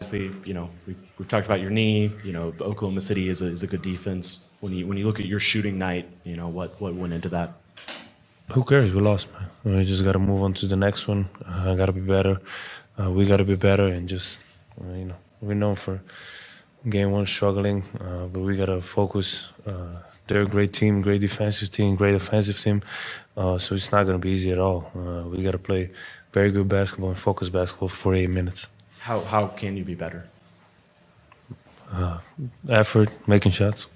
Obviously, we've talked about your knee. Oklahoma City is a good defense. When you look at your shooting night, what went into that? Who cares? We lost, man. We just got to move on to the next one. I got to be better. We got to be better, and just we're known for game one struggling, but we got to focus. They're a great team, great defensive team, great offensive team. So it's not going to be easy at all. We got to play very good basketball and focused basketball for 48 minutes. How can you be better? Effort, making shots.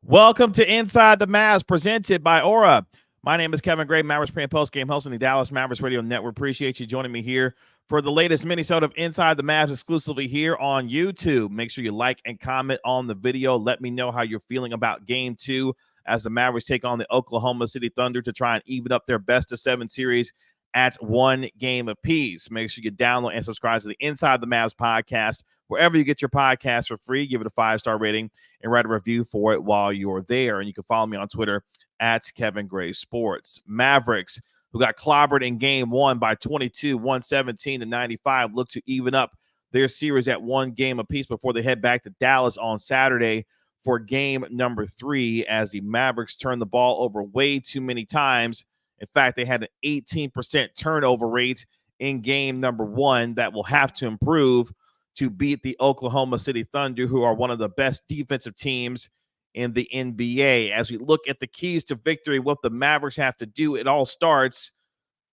Welcome to Inside the Mavs, presented by Aura. My name is Kevin Gray, Mavericks Pre and Post Game host on the Dallas Mavericks Radio Network. Appreciate you joining me here for the latest mini-sode of Inside the Mavs, exclusively here on YouTube. Make sure you like and comment on the video. Let me know how you're feeling about Game 2 as the Mavericks take on the Oklahoma City Thunder to try and even up their best-of-7 series at 1 game apiece. Make sure you download and subscribe to the Inside the Mavs podcast wherever you get your podcast for free. Give it a 5-star rating and write a review for it while you're there. And you can follow me on Twitter at Kevin Gray Sports. Mavericks, who got clobbered in Game 1 by 22, 117-95, look to even up their series at 1 game apiece before they head back to Dallas on Saturday for Game number 3, as the Mavericks turn the ball over way too many times. In fact, they had an 18% turnover rate in Game number 1 that will have to improve to beat the Oklahoma City Thunder, who are one of the best defensive teams in the NBA. As we look at the keys to victory, what the Mavericks have to do, it all starts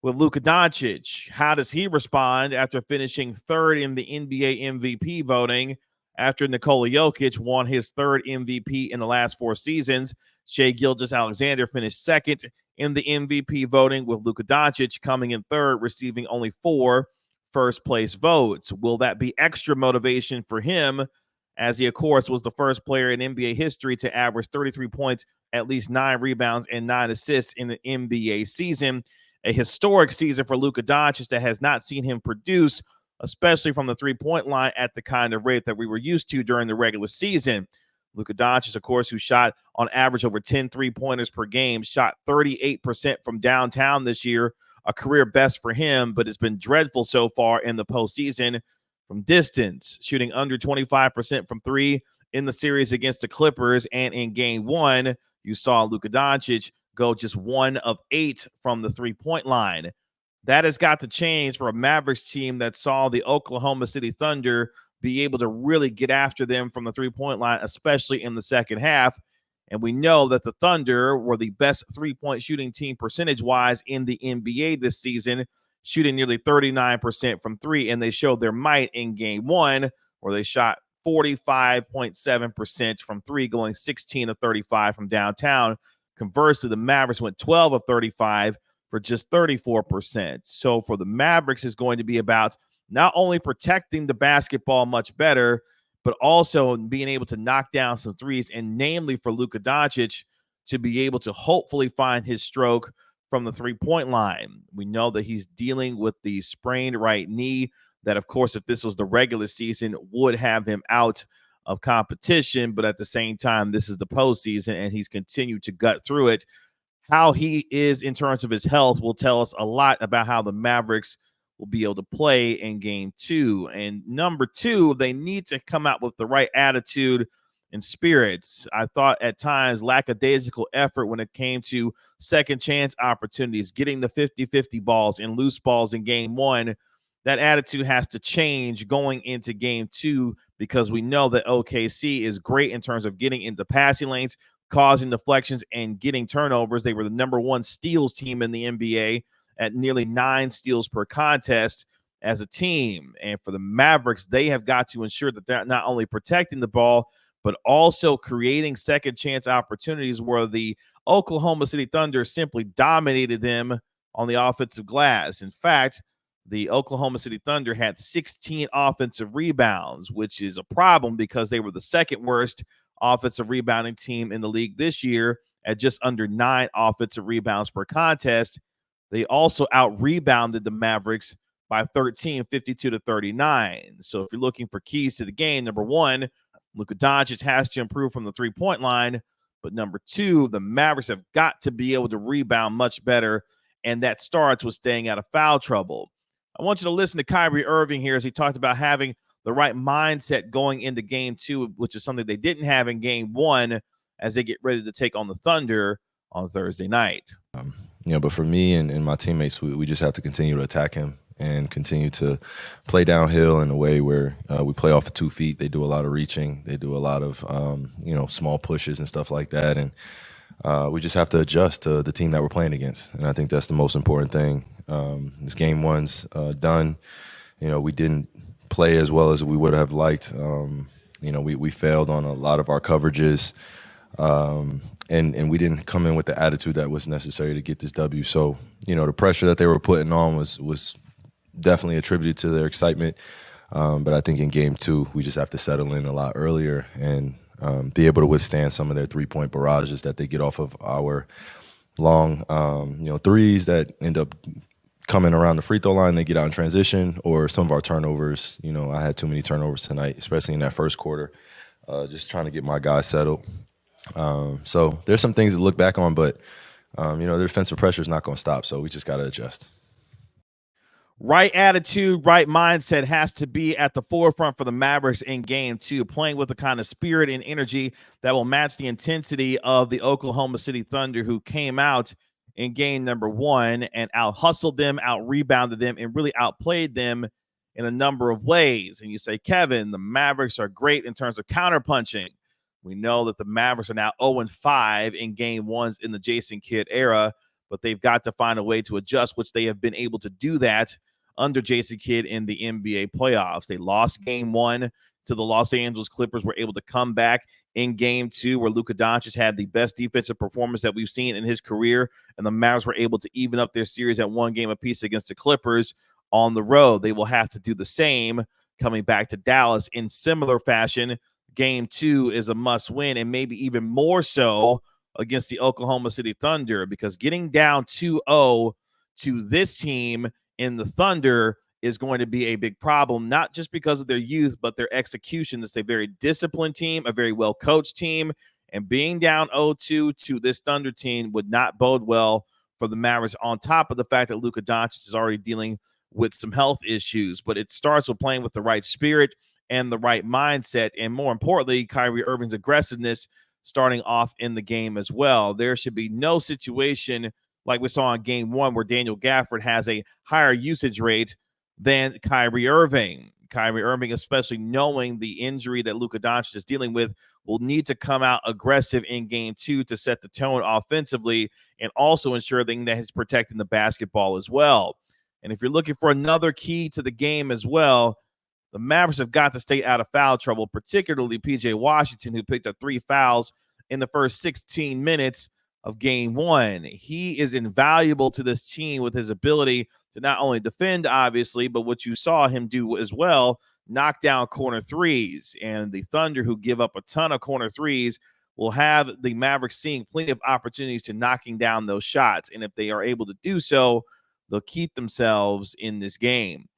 with Luka Doncic. How does he respond after finishing 3rd in the NBA MVP voting after Nikola Jokic won his 3rd MVP in the last 4 seasons? Shai Gilgeous-Alexander finished 2nd in the MVP voting, with Luka Doncic coming in 3rd, receiving only 4 first-place votes. Will that be extra motivation for him, as he, of course, was the first player in NBA history to average 33 points, at least 9 rebounds, and 9 assists in the NBA season? A historic season for Luka Doncic that has not seen him produce, especially from the three-point line, at the kind of rate that we were used to during the regular season. Luka Doncic, of course, who shot on average over 10 three-pointers per game, shot 38% from downtown this year, a career best for him, but it's been dreadful so far in the postseason from distance, shooting under 25% from 3 in the series against the Clippers. And in Game 1, you saw Luka Doncic go just 1 of 8 from the three-point line. That has got to change for a Mavericks team that saw the Oklahoma City Thunder be able to really get after them from the three-point line, especially in the second half. And we know that the Thunder were the best three-point shooting team percentage-wise in the NBA this season, shooting nearly 39% from 3, and they showed their might in Game 1, where they shot 45.7% from 3, going 16 of 35 from downtown. Conversely, the Mavericks went 12 of 35 for just 34%. So for the Mavericks, it's going to be about not only protecting the basketball much better, but also being able to knock down some threes, and namely for Luka Doncic to be able to hopefully find his stroke from the three-point line. We know that he's dealing with the sprained right knee that, of course, if this was the regular season, would have him out of competition. But at the same time, this is the postseason, and he's continued to gut through it. How he is in terms of his health will tell us a lot about how the Mavericks will be able to play in Game 2. And number 2, they need to come out with the right attitude and spirits. I thought at times lackadaisical effort when it came to second chance opportunities, getting the 50-50 balls and loose balls in Game 1. That attitude has to change going into Game 2, because we know that OKC is great in terms of getting into passing lanes, causing deflections, and getting turnovers. They were the number 1 steals team in the NBA at nearly 9 steals per contest as a team. And for the Mavericks, they have got to ensure that they're not only protecting the ball, but also creating second chance opportunities, where the Oklahoma City Thunder simply dominated them on the offensive glass. In fact, the Oklahoma City Thunder had 16 offensive rebounds, which is a problem because they were the second worst offensive rebounding team in the league this year at just under 9 offensive rebounds per contest. They also out-rebounded the Mavericks by 13, 52-39. So if you're looking for keys to the game, number 1, Luka Doncic has to improve from the three-point line. But number 2, the Mavericks have got to be able to rebound much better, and that starts with staying out of foul trouble. I want you to listen to Kyrie Irving here as he talked about having the right mindset going into game 2, which is something they didn't have in game 1 as they get ready to take on the Thunder on Thursday night. But for me and my teammates, we just have to continue to attack him and continue to play downhill in a way where we play off of 2 feet. They do a lot of reaching. They do a lot of, small pushes and stuff like that. And we just have to adjust to the team that we're playing against. And I think that's the most important thing. This game 1's done. We didn't play as well as we would have liked. We failed on a lot of our coverages. And we didn't come in with the attitude that was necessary to get this W. So, the pressure that they were putting on was definitely attributed to their excitement. But I think in game 2, we just have to settle in a lot earlier and be able to withstand some of their 3-point barrages that they get off of our long, threes that end up coming around the free throw line. They get out in transition, or some of our turnovers. I had too many turnovers tonight, especially in that first quarter, just trying to get my guys settled. So there's some things to look back on, but, the defensive pressure is not going to stop, so we just got to adjust. Right attitude, right mindset has to be at the forefront for the Mavericks in game 2, playing with the kind of spirit and energy that will match the intensity of the Oklahoma City Thunder, who came out in game number 1 and out-hustled them, out-rebounded them, and really outplayed them in a number of ways. And you say, Kevin, the Mavericks are great in terms of counterpunching. We know that the Mavericks are now 0-5 in game 1s in the Jason Kidd era, but they've got to find a way to adjust, which they have been able to do that under Jason Kidd in the NBA playoffs. They lost game 1 to the Los Angeles Clippers, were able to come back in game 2 where Luka Doncic had the best defensive performance that we've seen in his career, and the Mavericks were able to even up their series at 1 game apiece against the Clippers on the road. They will have to do the same coming back to Dallas in similar fashion. Game 2 is a must win, and maybe even more so against the Oklahoma City Thunder, because getting down 2-0 to this team in the Thunder is going to be a big problem, not just because of their youth, but their execution. It's a very disciplined team, a very well-coached team, and being down 0-2 to this Thunder team would not bode well for the Mavericks, on top of the fact that Luka Doncic is already dealing with some health issues. But it starts with playing with the right spirit and the right mindset, and more importantly, Kyrie Irving's aggressiveness starting off in the game as well. There should be no situation like we saw in game 1 where Daniel Gafford has a higher usage rate than Kyrie Irving. Kyrie Irving, especially knowing the injury that Luka Doncic is dealing with, will need to come out aggressive in game 2 to set the tone offensively and also ensuring that he's protecting the basketball as well. And if you're looking for another key to the game as well, the Mavericks have got to stay out of foul trouble, particularly P.J. Washington, who picked up 3 fouls in the first 16 minutes of game 1. He is invaluable to this team with his ability to not only defend, obviously, but what you saw him do as well, knock down corner threes. And the Thunder, who give up a ton of corner threes, will have the Mavericks seeing plenty of opportunities to knocking down those shots. And if they are able to do so, they'll keep themselves in this game.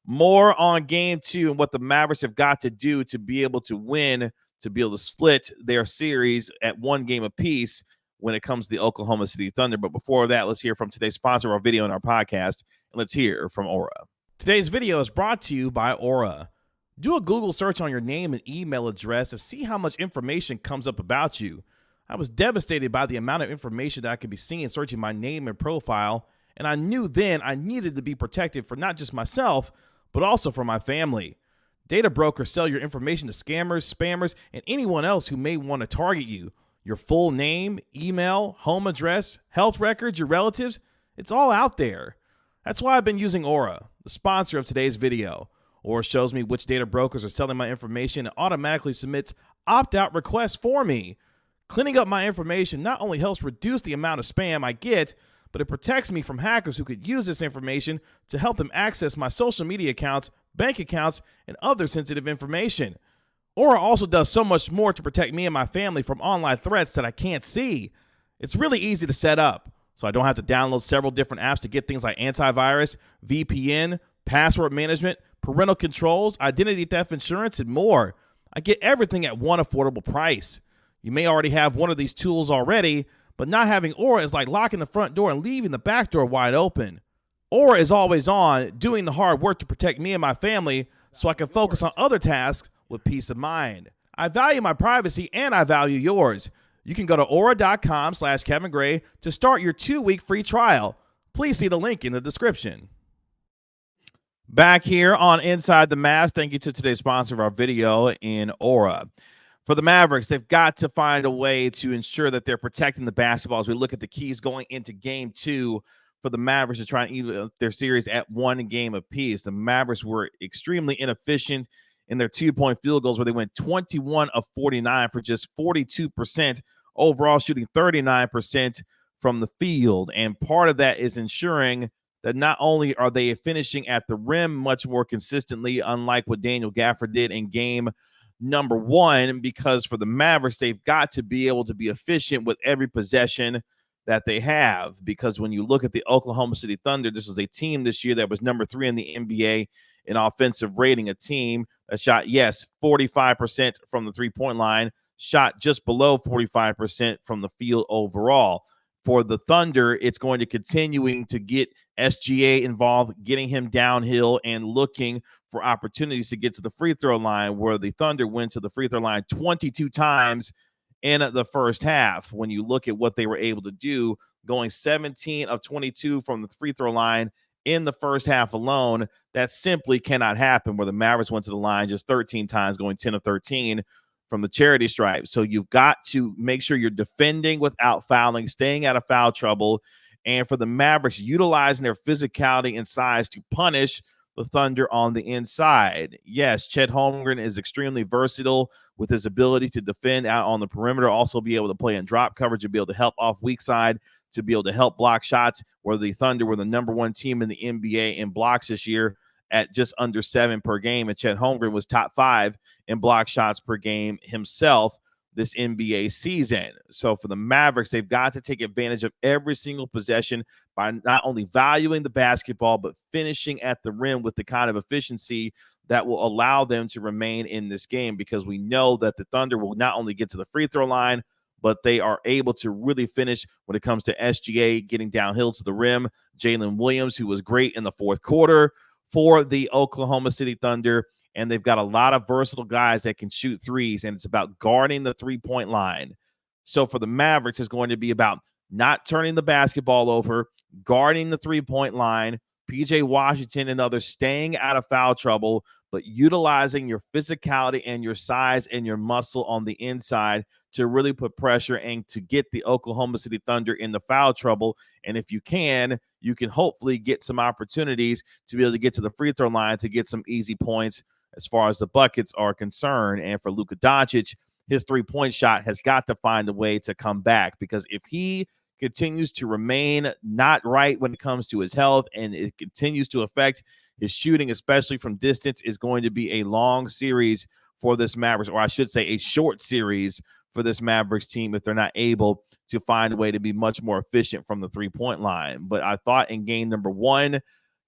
More on game 2 and what the Mavericks have got to do to be able to win, to be able to split their series at 1 game apiece when it comes to the Oklahoma City Thunder. But before that, let's hear from today's sponsor of our video and our podcast, and let's hear from Aura. Today's video is brought to you by Aura. Do a Google search on your name and email address to see how much information comes up about you. I was devastated by the amount of information that I could be seeing searching my name and profile, and I knew then I needed to be protected for not just myself, but also for my family. Data brokers sell your information to scammers, spammers, and anyone else who may want to target you. Your full name, email, home address, health records, your relatives, it's all out there. That's why I've been using Aura, the sponsor of today's video. Aura shows me which data brokers are selling my information and automatically submits opt-out requests for me. Cleaning up my information not only helps reduce the amount of spam I get, but it protects me from hackers who could use this information to help them access my social media accounts, bank accounts, and other sensitive information. Aura also does so much more to protect me and my family from online threats that I can't see. It's really easy to set up, so I don't have to download several different apps to get things like antivirus, VPN, password management, parental controls, identity theft insurance, and more. I get everything at one affordable price. You may already have one of these tools already, but not having Aura is like locking the front door and leaving the back door wide open. Aura is always on, doing the hard work to protect me and my family, so I can focus on other tasks with peace of mind. I value my privacy and I value yours. You can go to aura.com/Kevin Gray to start your 2-week free trial. Please see the link in the description. Back here on Inside the Mavs, thank you to today's sponsor of our video in Aura. For the Mavericks, they've got to find a way to ensure that they're protecting the basketball as we look at the keys going into Game 2 for the Mavericks to try and even their series at 1 game apiece. The Mavericks were extremely inefficient in their 2-point field goals where they went 21 of 49 for just 42%, overall shooting 39% from the field. And part of that is ensuring that not only are they finishing at the rim much more consistently, unlike what Daniel Gafford did in game number 1, because for the Mavericks, they've got to be able to be efficient with every possession that they have. Because when you look at the Oklahoma City Thunder, this was a team this year that was number 3 in the NBA in offensive rating, a team that shot, 45% from the three-point line, shot just below 45% from the field overall. For the Thunder, it's going to continuing to get SGA involved, getting him downhill and looking for opportunities to get to the free throw line, where the Thunder went to the free throw line 22 times in the first half. When you look at what they were able to do, going 17 of 22 from the free throw line in the first half alone, that simply cannot happen, where the Mavericks went to the line just 13 times, going 10 of 13 from the charity stripe. So you've got to make sure you're defending without fouling, staying out of foul trouble. And for the Mavericks, utilizing their physicality and size to punish the Thunder on the inside. Yes, Chet Holmgren is extremely versatile with his ability to defend out on the perimeter, also be able to play in drop coverage, to be able to help off weak side, to be able to help block shots, where the Thunder were the number 1 team in the NBA in blocks this year at just under 7 per game. And Chet Holmgren was top 5 in block shots per game himself this NBA season. So for the Mavericks, they've got to take advantage of every single possession by not only valuing the basketball, but finishing at the rim with the kind of efficiency that will allow them to remain in this game, because we know that the Thunder will not only get to the free throw line, but they are able to really finish when it comes to SGA getting downhill to the rim. Jalen Williams, who was great in the fourth quarter for the Oklahoma City Thunder, and they've got a lot of versatile guys that can shoot threes, and it's about guarding the three-point line. So for the Mavericks, it's going to be about not turning the basketball over, guarding the three-point line, P.J. Washington and others staying out of foul trouble, but utilizing your physicality and your size and your muscle on the inside to really put pressure and to get the Oklahoma City Thunder in the foul trouble. And if you can hopefully get some opportunities to be able to get to the free throw line to get some easy points as far as the buckets are concerned. And for Luka Doncic, his three-point shot has got to find a way to come back, because if he continues to remain not right when it comes to his health and it continues to affect his shooting, especially from distance, is going to be a long series for this Mavericks, or I should say a short series for this Mavericks team, if they're not able to find a way to be much more efficient from the three-point line. But I thought in game number 1,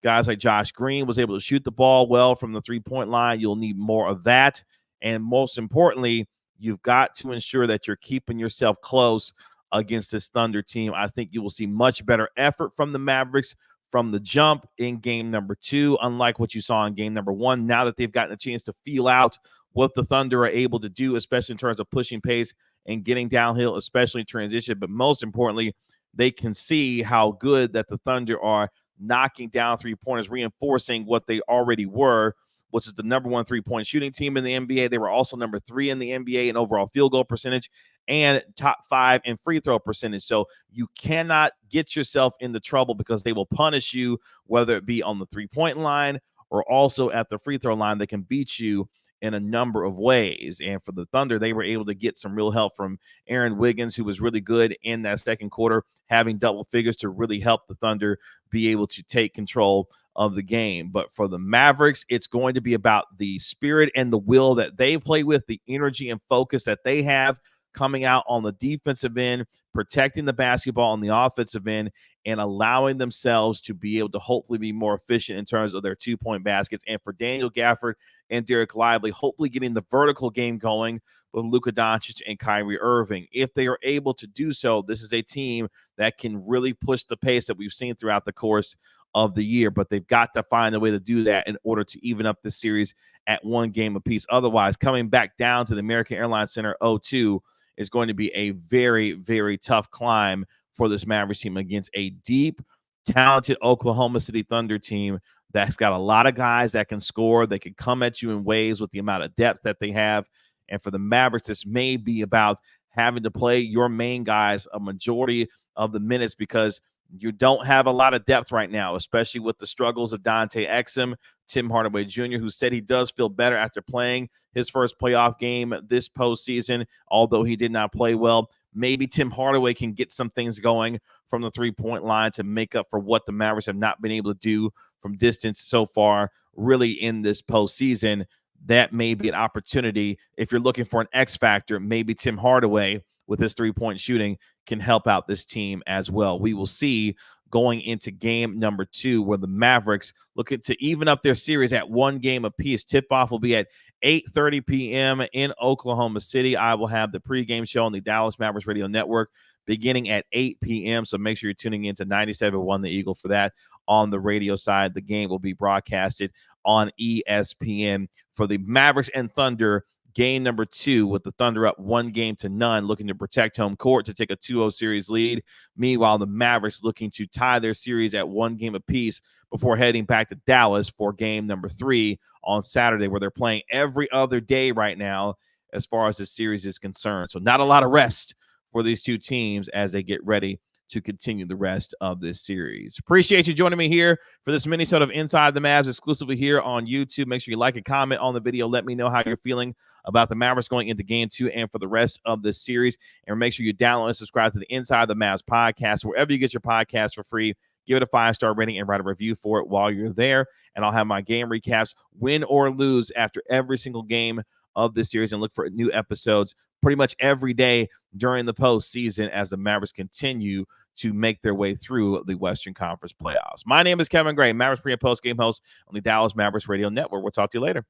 guys like Josh Green was able to shoot the ball well from the three-point line. You'll need more of that. And most importantly, you've got to ensure that you're keeping yourself close against this Thunder team. I think you will see much better effort from the Mavericks from the jump in game number 2, unlike what you saw in game number 1, now that they've gotten a chance to feel out what the Thunder are able to do, especially in terms of pushing pace and getting downhill, especially in transition. But most importantly, they can see how good that the Thunder are knocking down three-pointers, reinforcing what they already were, which is the number 1 three-point shooting team in the NBA. They were also number 3 in the NBA in overall field goal percentage and top 5 in free throw percentage. So you cannot get yourself into trouble, because they will punish you, whether it be on the three-point line or also at the free throw line. They can beat you in a number of ways. And for the Thunder, they were able to get some real help from Aaron Wiggins, who was really good in that second quarter, having double figures to really help the Thunder be able to take control of the game. But for the Mavericks, it's going to be about the spirit and the will that they play with, the energy and focus that they have coming out on the defensive end, protecting the basketball on the offensive end, and allowing themselves to be able to hopefully be more efficient in terms of their two-point baskets. And for Daniel Gafford and Derek Lively, hopefully getting the vertical game going with Luka Doncic and Kyrie Irving. If they are able to do so, this is a team that can really push the pace that we've seen throughout the course of the year, but they've got to find a way to do that in order to even up this series at 1 game apiece. Otherwise, coming back down to the American Airlines Center 0-2 is going to be a very, very tough climb for this Mavericks team against a deep, talented Oklahoma City Thunder team that's got a lot of guys that can score. They can come at you in waves with the amount of depth that they have. And for the Mavericks, this may be about having to play your main guys a majority of the minutes because you don't have a lot of depth right now, especially with the struggles of Dante Exum, Tim Hardaway Jr., who said he does feel better after playing his first playoff game this postseason, although he did not play well. Maybe Tim Hardaway can get some things going from the three-point line to make up for what the Mavericks have not been able to do from distance so far, really in this postseason. That may be an opportunity. If you're looking for an X factor, maybe Tim Hardaway with his three-point shooting can help out this team as well. We will see going into game number 2 where the Mavericks looking to even up their series at 1 game apiece. Tip-off will be at 8:30 p.m. in Oklahoma City. I will have the pregame show on the Dallas Mavericks Radio Network beginning at 8 p.m., so make sure you're tuning in to 97.1 The Eagle for that on the radio side. The game will be broadcasted on ESPN for the Mavericks and Thunder. Game number 2 with the Thunder up 1-0, looking to protect home court to take a 2-0 series lead. Meanwhile, the Mavericks looking to tie their series at 1 game apiece before heading back to Dallas for game number 3 on Saturday, where they're playing every other day right now as far as the series is concerned. So not a lot of rest for these two teams as they get ready to continue the rest of this series. Appreciate you joining me here for this mini-sode of Inside the Mavs exclusively here on YouTube. Make sure you like and comment on the video. Let me know how you're feeling about the Mavericks going into game 2 and for the rest of this series. And make sure you download and subscribe to the Inside the Mavs podcast, wherever you get your podcast for free. Give it a 5-star rating and write a review for it while you're there. And I'll have my game recaps, win or lose, after every single game of this series, and look for new episodes pretty much every day during the postseason as the Mavericks continue to make their way through the Western Conference playoffs. My name is Kevin Gray, Mavericks pre- and post-game host on the Dallas Mavericks Radio Network. We'll talk to you later.